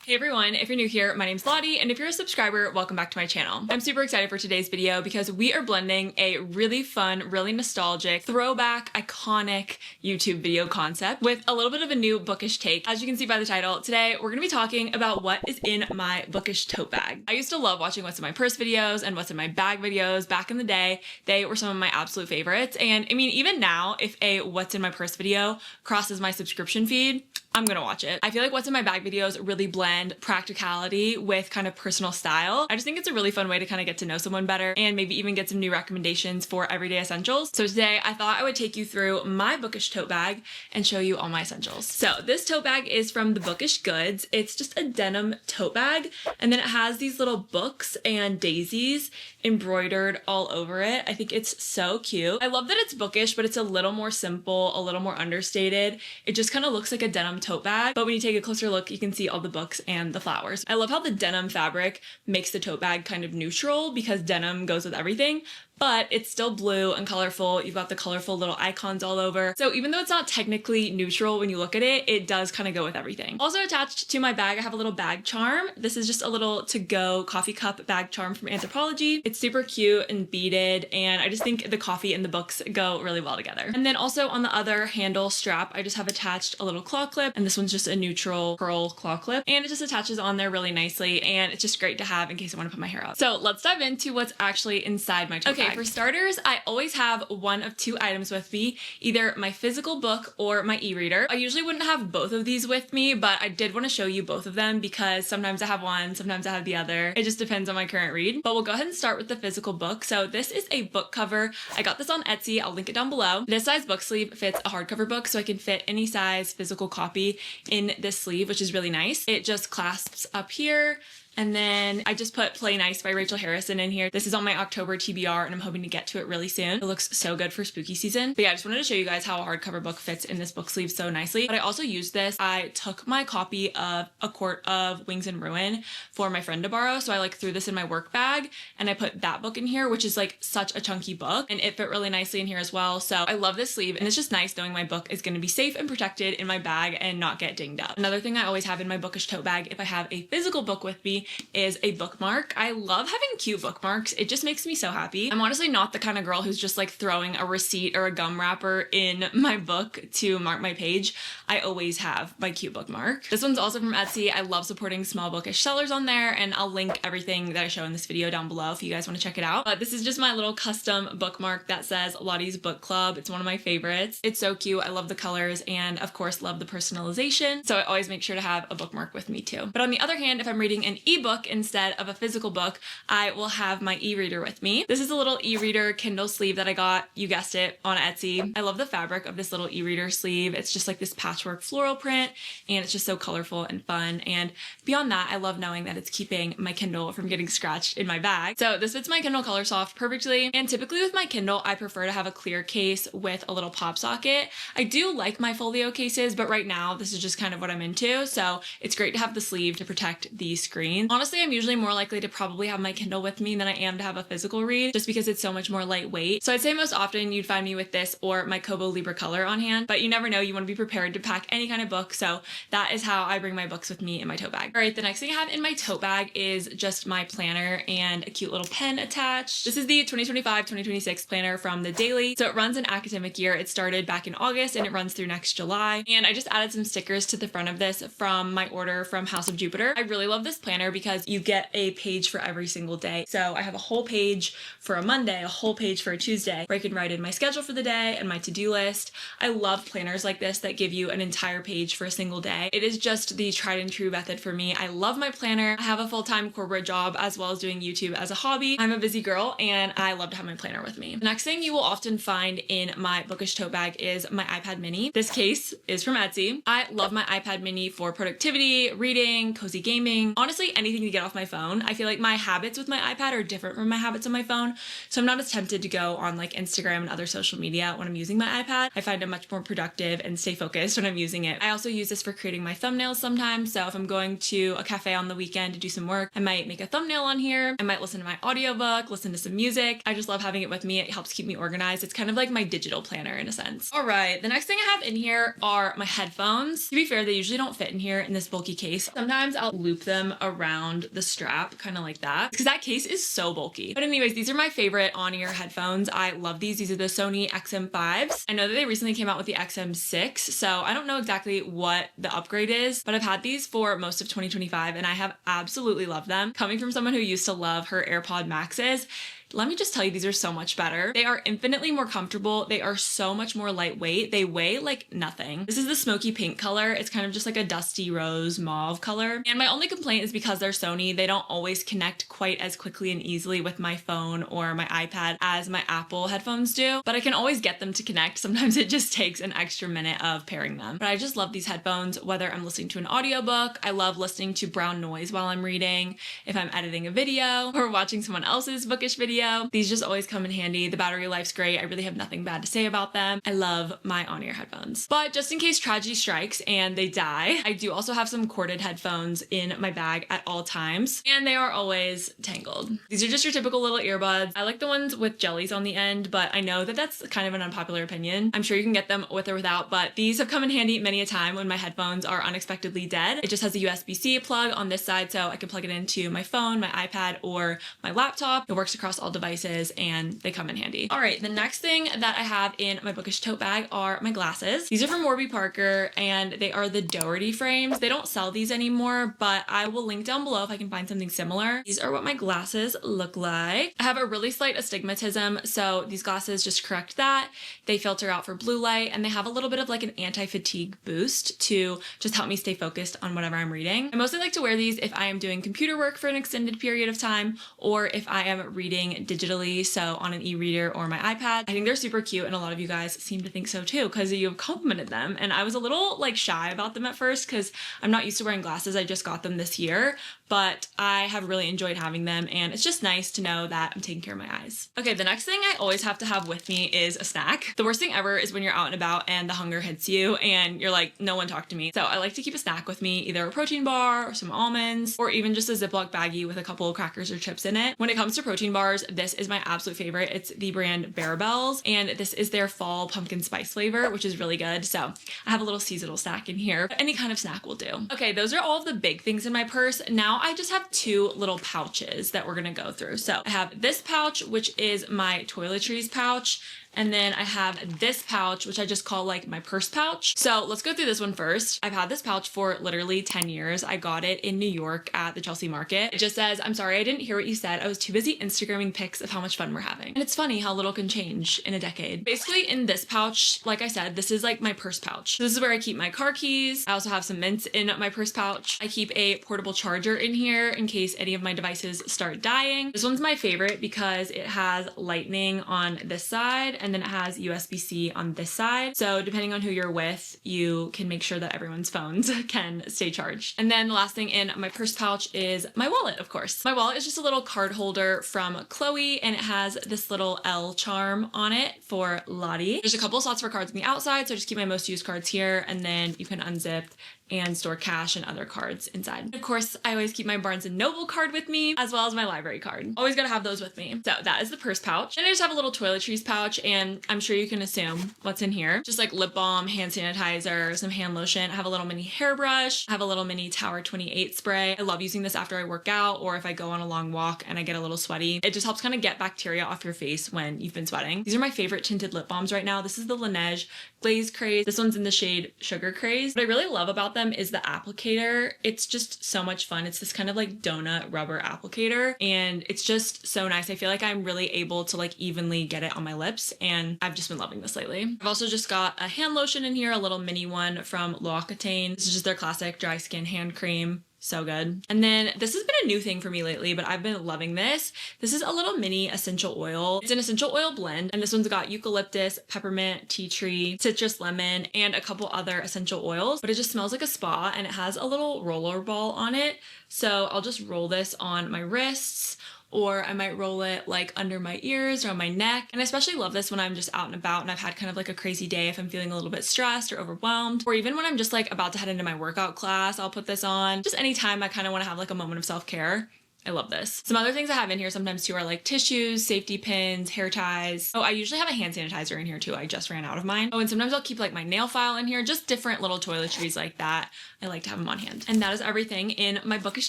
Hey everyone, if you're new here, my name's Lottie, and if you're a subscriber, welcome back to my channel. I'm super excited for today's video because we are blending a really fun, really nostalgic, throwback, iconic YouTube video concept with a little bit of a new bookish take. As you can see by the title, today we're gonna be talking about what is in my bookish tote bag. I used to love watching what's in my purse videos and what's in my bag videos. Back in the day, they were some of my absolute favorites. And I mean, even now, if a what's in my purse video crosses my subscription feed, I'm gonna watch it. I feel like what's in my bag videos really blend practicality with kind of personal style. I just think it's a really fun way to kind of get to know someone better and maybe even get some new recommendations for everyday essentials. So today I thought I would take you through my bookish tote bag and show you all my essentials. So this tote bag is from the Bookish Goods. It's just a denim tote bag, and then it has these little books and daisies embroidered all over it. I think it's so cute. I love that it's bookish, but it's a little more simple, a little more understated. It just kind of looks like a denim tote bag, but when you take a closer look, you can see all the books and the flowers. I love how the denim fabric makes the tote bag kind of neutral because denim goes with everything, but it's still blue and colorful. You've got the colorful little icons all over. So even though it's not technically neutral when you look at it, it does kind of go with everything. Also attached to my bag, I have a little bag charm. This is just a little to-go coffee cup bag charm from Anthropologie. It's super cute and beaded, and I just think the coffee and the books go really well together. And then also on the other handle strap, I just have attached a little claw clip, and this one's just a neutral pearl claw clip, and it just attaches on there really nicely, and it's just great to have in case I want to put my hair up. So let's dive into what's actually inside my tote bag. For starters, I always have one of two items with me, either my physical book or my e-reader. I usually wouldn't have both of these with me, but I did want to show you both of them because sometimes I have one, sometimes I have the other. It just depends on my current read. But we'll go ahead and start with the physical book. So this is a book cover. I got this on Etsy. I'll link it down below. This size book sleeve fits a hardcover book, so I can fit any size physical copy in this sleeve, which is really nice. It just clasps up here. And then I just put Play Nice by Rachel Harrison in here. This is on my October TBR, and I'm hoping to get to it really soon. It looks so good for spooky season. But yeah, I just wanted to show you guys how a hardcover book fits in this book sleeve so nicely. But I also used this. I took my copy of A Court of Wings and Ruin for my friend to borrow. So I threw this in my work bag, and I put that book in here, which is such a chunky book, and it fit really nicely in here as well. So I love this sleeve, and it's just nice knowing my book is going to be safe and protected in my bag and not get dinged up. Another thing I always have in my bookish tote bag if I have a physical book with me is a bookmark. I love having cute bookmarks. It just makes me so happy. I'm honestly not the kind of girl who's just throwing a receipt or a gum wrapper in my book to mark my page. I always have my cute bookmark. This one's also from Etsy. I love supporting small bookish sellers on there, and I'll link everything that I show in this video down below if you guys want to check it out. But this is just my little custom bookmark that says Lottie's Book Club. It's one of my favorites. It's so cute. I love the colors, and of course love the personalization. So I always make sure to have a bookmark with me too. But on the other hand, if I'm reading an ebook instead of a physical book, I will have my e-reader with me. This is a little e-reader Kindle sleeve that I got, you guessed it, on Etsy. I love the fabric of this little e-reader sleeve. It's just this patchwork floral print, and it's just so colorful and fun. And beyond that, I love knowing that it's keeping my Kindle from getting scratched in my bag. So this fits my Kindle Color Soft perfectly. And typically with my Kindle, I prefer to have a clear case with a little pop socket. I do like my folio cases, but right now this is just kind of what I'm into. So it's great to have the sleeve to protect the screen. Honestly, I'm usually more likely to probably have my Kindle with me than I am to have a physical read, just because it's so much more lightweight. So I'd say most often you'd find me with this or my Kobo Libra Color on hand, but you never know. You want to be prepared to pack any kind of book. So that is how I bring my books with me in my tote bag. All right, the next thing I have in my tote bag is just my planner and a cute little pen attached. This is the 2025-2026 planner from The Daily. So it runs an academic year. It started back in August and it runs through next July. And I just added some stickers to the front of this from my order from House of Jupiter. I really love this planner because you get a page for every single day. So I have a whole page for a Monday, a whole page for a Tuesday, where I can write in my schedule for the day and my to-do list. I love planners like this that give you an entire page for a single day. It is just the tried and true method for me. I love my planner. I have a full-time corporate job as well as doing YouTube as a hobby. I'm a busy girl, and I love to have my planner with me. The next thing you will often find in my bookish tote bag is my iPad mini. This case is from Etsy. I love my iPad mini for productivity, reading, cozy gaming, honestly anything to get off my phone. I feel like my habits with my iPad are different from my habits on my phone, so I'm not as tempted to go on like Instagram and other social media when I'm using my iPad. I find it much more productive and stay focused when I'm using it. I also use this for creating my thumbnails sometimes, so if I'm going to a cafe on the weekend to do some work, I might make a thumbnail on here. I might listen to my audiobook, listen to some music. I just love having it with me. It helps keep me organized. It's kind of like my digital planner in a sense. All right, the next thing I have in here are my headphones. To be fair, they usually don't fit in here in this bulky case. Sometimes I'll loop them around the strap, kind of like that, because that case is so bulky. But anyways, these are my favorite on-ear headphones. I love these. These are the Sony XM5s. I know that they recently came out with the XM6, so I don't know exactly what the upgrade is, but I've had these for most of 2025 and I have absolutely loved them. Coming from someone who used to love her AirPod Maxes, let me just tell you, these are so much better. They are infinitely more comfortable. They are so much more lightweight. They weigh like nothing. This is the smoky pink color. It's kind of just like a dusty rose mauve color. And my only complaint is because they're Sony, they don't always connect quite as quickly and easily with my phone or my iPad as my Apple headphones do, but I can always get them to connect. Sometimes it just takes an extra minute of pairing them. But I just love these headphones, whether I'm listening to an audiobook, I love listening to brown noise while I'm reading, if I'm editing a video or watching someone else's bookish video. These just always come in handy. The battery life's great. I really have nothing bad to say about them. I love my on-ear headphones. But just in case tragedy strikes and they die, I do also have some corded headphones in my bag at all times, and they are always tangled. These are just your typical little earbuds. I like the ones with jellies on the end, but I know that that's kind of an unpopular opinion. I'm sure you can get them with or without, but these have come in handy many a time when my headphones are unexpectedly dead. It just has a USB-C plug on this side, so I can plug it into my phone, my iPad, or my laptop. It works across all devices and they come in handy. All right, the next thing that I have in my bookish tote bag are my glasses. These are from Warby Parker and they are the Doherty frames. They don't sell these anymore, but I will link down below if I can find something similar. These are what my glasses look like. I have a really slight astigmatism, so these glasses just correct that. They filter out for blue light and they have a little bit of like an anti-fatigue boost to just help me stay focused on whatever I'm reading. I mostly like to wear these if I am doing computer work for an extended period of time or if I am reading digitally, so on an e-reader or my iPad. I think they're super cute and a lot of you guys seem to think so too because you have complimented them, and I was a little like shy about them at first because I'm not used to wearing glasses. I just got them this year, but I have really enjoyed having them and it's just nice to know that I'm taking care of my eyes. Okay, the next thing I always have to have with me is a snack. The worst thing ever is when you're out and about and the hunger hits you and you're like, no one talk to me. So I like to keep a snack with me, either a protein bar or some almonds or even just a Ziploc baggie with a couple of crackers or chips in it. When it comes to protein bars, this is my absolute favorite. It's the brand Bearbells and this is their fall pumpkin spice flavor, which is really good. So I have a little seasonal snack in here. Any kind of snack will do. Okay, those are all of the big things in my purse. Now I just have two little pouches that we're gonna go through. So I have this pouch, which is my toiletries pouch. And then I have this pouch, which I just call like my purse pouch. So let's go through this one first. I've had this pouch for literally 10 years. I got it in New York at the Chelsea Market. It just says, I'm sorry, I didn't hear what you said. I was too busy Instagramming pics of how much fun we're having. And it's funny how little can change in a decade. Basically in this pouch, like I said, this is like my purse pouch. This is where I keep my car keys. I also have some mints in my purse pouch. I keep a portable charger in here in case any of my devices start dying. This one's my favorite because it has lightning on this side and then it has USB-C on this side. So depending on who you're with, you can make sure that everyone's phones can stay charged. And then the last thing in my purse pouch is my wallet, of course. My wallet is just a little card holder from Chloe and it has this little L charm on it for Lottie. There's a couple of slots for cards on the outside, so I just keep my most used cards here and then you can unzip and store cash and other cards inside. Of course, I always keep my Barnes & Noble card with me, as well as my library card. Always gotta have those with me. So that is the purse pouch. And I just have a little toiletries pouch, and I'm sure you can assume what's in here. Just like lip balm, hand sanitizer, some hand lotion. I have a little mini hairbrush. I have a little mini Tower 28 spray. I love using this after I work out or if I go on a long walk and I get a little sweaty. It just helps kind of get bacteria off your face when you've been sweating. These are my favorite tinted lip balms right now. This is the Laneige Glaze Craze. This one's in the shade Sugar Craze. What I really love about them is the applicator. It's just so much fun. It's this kind of like donut rubber applicator and it's just so nice. I feel like I'm really able to like evenly get it on my lips and I've just been loving this lately. I've also just got a hand lotion in here, a little mini one from L'Occitane. This is just their classic dry skin hand cream. So good. And then this has been a new thing for me lately, but I've been loving this. This is a little mini essential oil. It's an essential oil blend, and this one's got eucalyptus, peppermint, tea tree, citrus lemon, and a couple other essential oils, but it just smells like a spa, and it has a little roller ball on it. So I'll just roll this on my wrists, or I might roll it like under my ears or on my neck. And I especially love this when I'm just out and about and I've had kind of like a crazy day, if I'm feeling a little bit stressed or overwhelmed, or even when I'm just like about to head into my workout class, I'll put this on. Just anytime I kind of want to have like a moment of self-care. I love this. Some other things I have in here sometimes too are like tissues, safety pins, hair ties. Oh, I usually have a hand sanitizer in here too. I just ran out of mine. Oh, and sometimes I'll keep like my nail file in here, just different little toiletries like that. I like to have them on hand. And that is everything in my bookish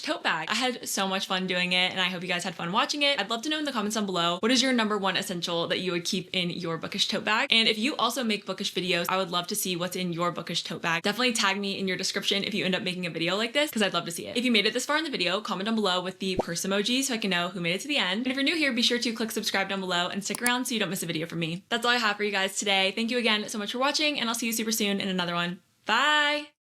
tote bag. I had so much fun doing it, and I hope you guys had fun watching it. I'd love to know in the comments down below, what is your #1 essential that you would keep in your bookish tote bag? And if you also make bookish videos, I would love to see what's in your bookish tote bag. Definitely tag me in your description if you end up making a video like this, because I'd love to see it. If you made it this far in the video, comment down below with the purse emoji so I can know who made it to the end. And if you're new here, be sure to click subscribe down below and stick around so you don't miss a video from me. That's all I have for you guys today. Thank you again so much for watching, and I'll see you super soon in another one. Bye!